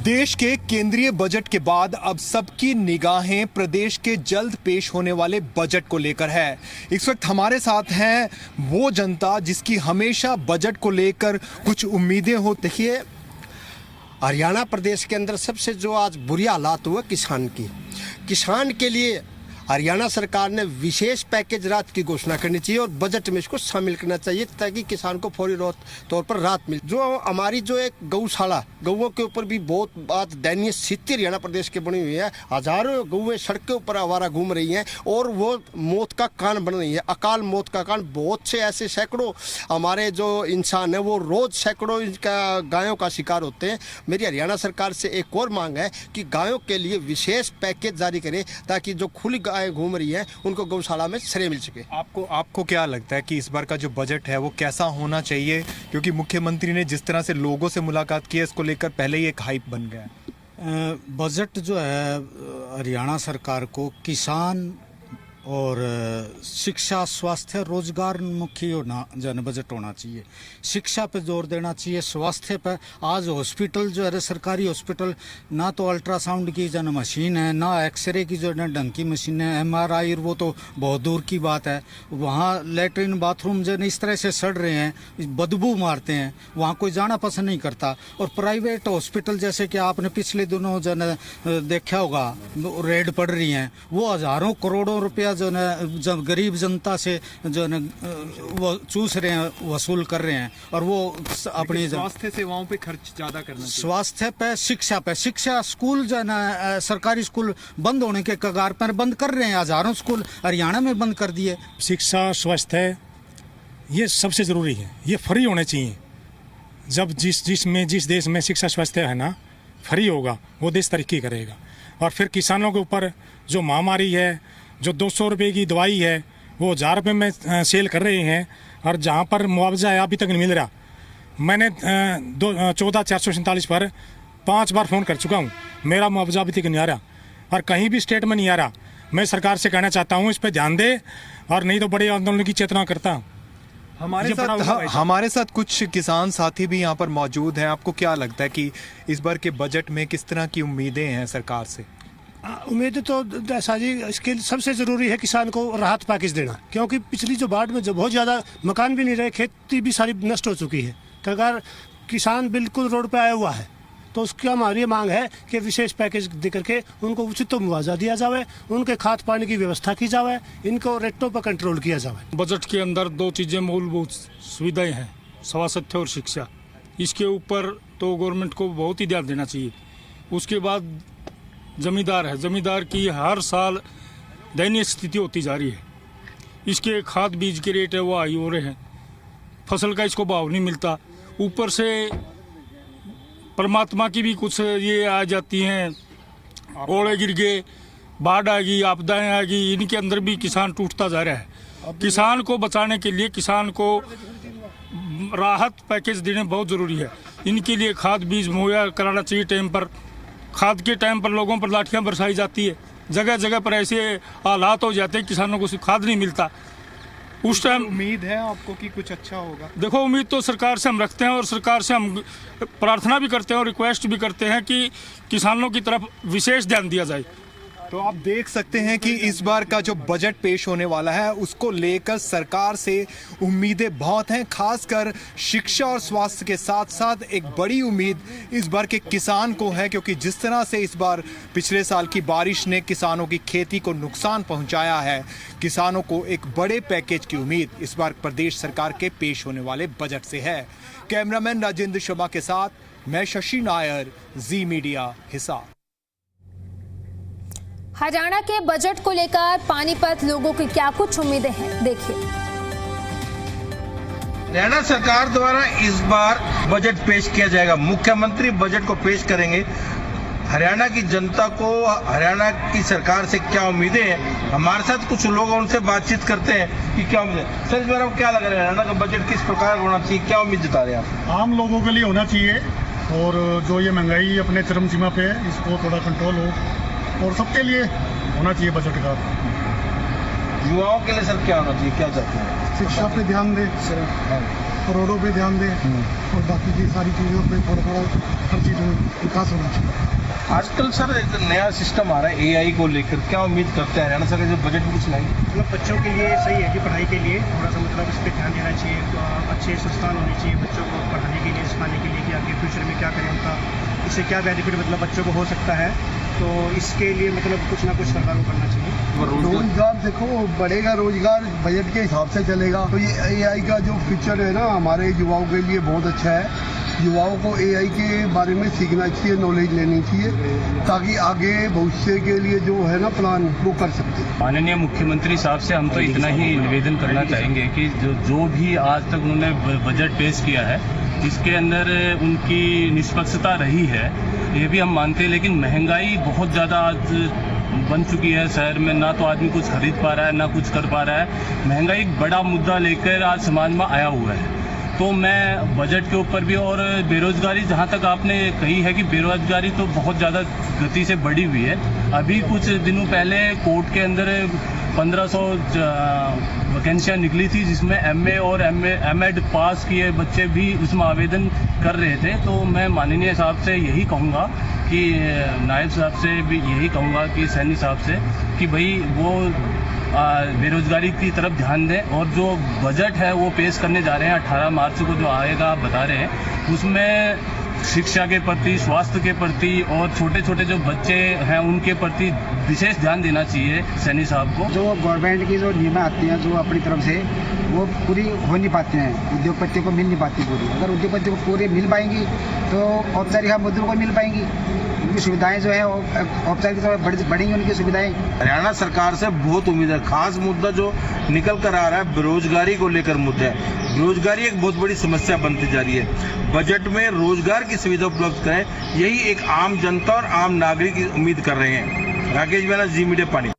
देश के केंद्रीय बजट के बाद अब सबकी निगाहें प्रदेश के जल्द पेश होने वाले बजट को लेकर है। इस वक्त हमारे साथ हैं वो जनता जिसकी हमेशा बजट को लेकर कुछ उम्मीदें हो। देखिए, हरियाणा प्रदेश के अंदर सबसे जो आज बुरी हालात हुआ किसान के लिए हरियाणा सरकार ने विशेष पैकेज राहत की घोषणा करनी चाहिए और बजट में इसको शामिल करना चाहिए ताकि किसान को फौरी तौर पर राहत मिले। जो हमारी जो एक गौशाला गौओं के ऊपर भी बहुत आज दयनीय स्थिति हरियाणा प्रदेश की बनी हुई है। हजारों गौएं सड़क के ऊपर आवारा घूम रही हैं और वो मौत का कारण बन रही है, अकाल मौत का कारण। बहुत से ऐसे सैकड़ों हमारे जो इंसान है वो रोज सैकड़ों गायों का शिकार होते हैं। मेरी हरियाणा सरकार से एक और मांग है कि गायों के लिए विशेष पैकेज जारी करें ताकि जो खुली घूम रही है उनको गौशाला में श्रेय मिल सके। आपको क्या लगता है कि इस बार का जो बजट है वो कैसा होना चाहिए? क्योंकि मुख्यमंत्री ने जिस तरह से लोगों से मुलाकात की है इसको लेकर पहले ही एक हाइप बन गया। बजट जो है हरियाणा सरकार को किसान और शिक्षा, स्वास्थ्य, रोजगार मुखी जन बजट होना चाहिए। शिक्षा पे जोर देना चाहिए, स्वास्थ्य पे। आज हॉस्पिटल जो है सरकारी हॉस्पिटल ना तो अल्ट्रासाउंड की जन मशीन है, ना एक्सरे की जो है ढंग की मशीन है, MRI वो तो बहुत दूर की बात है। वहाँ लैट्रिन बाथरूम जो इस तरह से सड़ रहे हैं, बदबू मारते हैं, वहाँ कोई जाना पसंद नहीं करता। और प्राइवेट हॉस्पिटल जैसे कि आपने पिछले दिनों जो है देखा होगा रेड पड़ रही हैं, वो हज़ारों करोड़ों रुपया जो न जब गरीब जनता से जो न वो चूस रहे हैं, वसूल कर रहे हैं। और वो अपनी स्वास्थ्य सेवाओं पे खर्च ज्यादा करना चाहिए। स्वास्थ्य पे, शिक्षा स्कूल जो है ना सरकारी स्कूल बंद होने के कगार पर बंद कर रहे हैं। हजारों स्कूल हरियाणा में बंद कर दिए। शिक्षा, स्वास्थ्य ये सबसे ज़रूरी है, ये फ्री होने चाहिए। जब जिस देश में शिक्षा स्वास्थ्य है ना फ्री होगा वो देश तरक्की करेगा। और फिर किसानों के ऊपर जो महामारी है, जो 200 रुपये की दवाई है वो 1000 रुपये में सेल कर रहे हैं और जहाँ पर मुआवजा है अभी तक नहीं मिल रहा। मैंने 14,447 पर 5 बार फ़ोन कर चुका हूँ, मेरा मुआवजा अभी तक नहीं आ रहा और कहीं भी स्टेट में नहीं आ रहा। मैं सरकार से कहना चाहता हूँ इस पर ध्यान दे और नहीं तो बड़े आंदोलन की चेतना करता हूँ। हमारे साथ कुछ किसान साथी भी यहाँ पर मौजूद हैं। आपको क्या लगता है कि इस बार के बजट में किस तरह की उम्मीदें हैं सरकार से? उम्मीद तो ऐसा जी, इसके सबसे ज़रूरी है किसान को राहत पैकेज देना, क्योंकि पिछली जो बाढ़ में जो बहुत ज़्यादा मकान भी नहीं रहे, खेती भी सारी नष्ट हो चुकी है। तो अगर किसान बिल्कुल रोड पे आया हुआ है तो उसकी हमारी मांग है कि विशेष पैकेज दे करके उनको उचित मुआवजा दिया जाए, उनके खाद पानी की व्यवस्था की जाए, इनको रेटों पर कंट्रोल किया जाए। बजट के अंदर 2 चीज़ें मूलभूत सुविधाएँ हैं, स्वास्थ्य और शिक्षा। इसके ऊपर तो गवर्नमेंट को बहुत ही ध्यान देना चाहिए। उसके बाद जमींदार है, जमींदार की हर साल दयनीय स्थिति होती जा रही है। इसके खाद बीज के रेट है वो हाई हो रहे हैं, फसल का इसको भाव नहीं मिलता। ऊपर से परमात्मा की भी कुछ ये आ जाती हैं, ओले गिर गए, बाढ़ आ गई, आपदाएं आ गई, इनके अंदर भी किसान टूटता जा रहा है। किसान को बचाने के लिए किसान को राहत पैकेज देने बहुत ज़रूरी है। इनके लिए खाद बीज मुहैया कराना चाहिए टाइम पर। खाद के टाइम पर लोगों पर लाठियां बरसाई जाती है, जगह जगह पर ऐसे हालात हो जाते हैं किसानों को खाद नहीं मिलता। उस टाइम उम्मीद है आपको कि कुछ अच्छा होगा? देखो, उम्मीद तो सरकार से हम रखते हैं और सरकार से हम प्रार्थना भी करते हैं और रिक्वेस्ट भी करते हैं कि किसानों की तरफ विशेष ध्यान दिया जाए। तो आप देख सकते हैं कि इस बार का जो बजट पेश होने वाला है उसको लेकर सरकार से उम्मीदें बहुत हैं। खासकर शिक्षा और स्वास्थ्य के साथ साथ एक बड़ी उम्मीद इस बार के किसान को है, क्योंकि जिस तरह से इस बार पिछले साल की बारिश ने किसानों की खेती को नुकसान पहुंचाया है, किसानों को एक बड़े पैकेज की उम्मीद इस बार प्रदेश सरकार के पेश होने वाले बजट से है। कैमरामैन राजेंद्र शर्मा के साथ मैं शशि नायर, जी मीडिया, हिसार। हरियाणा के बजट को लेकर पानीपत लोगों की क्या कुछ उम्मीदें हैं, देखिए। हरियाणा सरकार द्वारा इस बार बजट पेश किया जाएगा। मुख्यमंत्री बजट को पेश करेंगे। हरियाणा की जनता को हरियाणा की सरकार से क्या उम्मीदें हैं, हमारे साथ कुछ लोग उनसे बातचीत करते हैं कि क्या उम्मीदें। सर, इस बार आपको क्या लग रहा है, हरियाणा का बजट किस प्रकार होना चाहिए, क्या उम्मीद जता रहे हैं आप? आम लोगों के लिए होना चाहिए और जो ये महंगाई अपने चरम सीमा पे है इसको थोड़ा कंट्रोल हो और सबके लिए होना चाहिए बजट का। युवाओं के लिए सर क्या होना चाहिए, क्या चाहते हैं? शिक्षा पे ध्यान दे। रोडों पे ध्यान दें और बाकी की सारी चीज़ों पे थोड़ा थोड़ा हर चीज़ में विकास होना चाहिए। आजकल सर एक नया सिस्टम आ रहा है एआई को लेकर, क्या उम्मीद करते हैं हरियाणा सरकार जो बजट में कुछ लाएगी? मतलब बच्चों के लिए सही है कि पढ़ाई के लिए थोड़ा सा मतलब इस पर ध्यान देना चाहिए, तो अच्छे संस्थान होने चाहिए बच्चों को पढ़ाने के लिए, सिखाने के लिए कि आगे फ्यूचर में क्या करें उनका, इससे क्या बेनिफिट मतलब बच्चों को हो सकता है। तो इसके लिए मतलब कुछ ना कुछ सरकार को करना चाहिए। रोजगार देखो बढ़ेगा, रोजगार बजट के हिसाब से चलेगा। तो ये एआई का जो फीचर है ना हमारे युवाओं के लिए बहुत अच्छा है। युवाओं को एआई के बारे में सीखना चाहिए, नॉलेज लेनी चाहिए, ताकि आगे भविष्य के लिए जो है ना प्लान वो कर सकते हैं। माननीय मुख्यमंत्री साहब से हम तो इतना ही निवेदन करना चाहेंगे कि जो भी आज तक उन्होंने बजट पेश किया है इसके अंदर उनकी निष्पक्षता रही है, ये भी हम मानते हैं, लेकिन महंगाई बहुत ज़्यादा आज बन चुकी है शहर में, ना तो आदमी कुछ खरीद पा रहा है ना कुछ कर पा रहा है। महंगाई एक बड़ा मुद्दा लेकर आज समाज में आया हुआ है। तो मैं बजट के ऊपर भी, और बेरोजगारी जहाँ तक आपने कही है कि बेरोजगारी तो बहुत ज़्यादा गति से बढ़ी हुई है। अभी कुछ दिनों पहले कोर्ट के अंदर 1500 वैकेंसियाँ निकली थी, जिसमें एमए और एमएड पास किए बच्चे भी उसमें आवेदन कर रहे थे। तो मैं माननीय साहब से यही कहूँगा कि नायब साहब से भी यही कहूँगा कि सैनी साहब से कि भाई वो बेरोजगारी की तरफ ध्यान दें, और जो बजट है वो पेश करने जा रहे हैं 18 मार्च को जो आएगा आप बता रहे हैं, उसमें शिक्षा के प्रति, स्वास्थ्य के प्रति और छोटे छोटे जो बच्चे हैं उनके प्रति विशेष ध्यान देना चाहिए सैनी साहब को। जो गवर्नमेंट की जो नियम आती हैं जो अपनी तरफ से वो पूरी हो नहीं पाते हैं, उद्योगपति को मिल नहीं पाती पूरी। अगर उद्योगपति को पूरी मिल पाएंगी तो औपचारिक मजदूरों को मिल पाएंगी, उनकी सुविधाएं जो है औपचारिक तौर पर बढ़ेंगी उनकी सुविधाएं। हरियाणा सरकार से बहुत उम्मीद है। खास मुद्दा जो निकल कर आ रहा है बेरोजगारी को लेकर मुद्दा है। बेरोजगारी एक बहुत बड़ी समस्या बनती जा रही है। बजट में रोजगार की सुविधा उपलब्ध करें, यही एक आम जनता और आम नागरिक उम्मीद कर रहे हैं। राकेश बेला, जी मीडिया, पानी।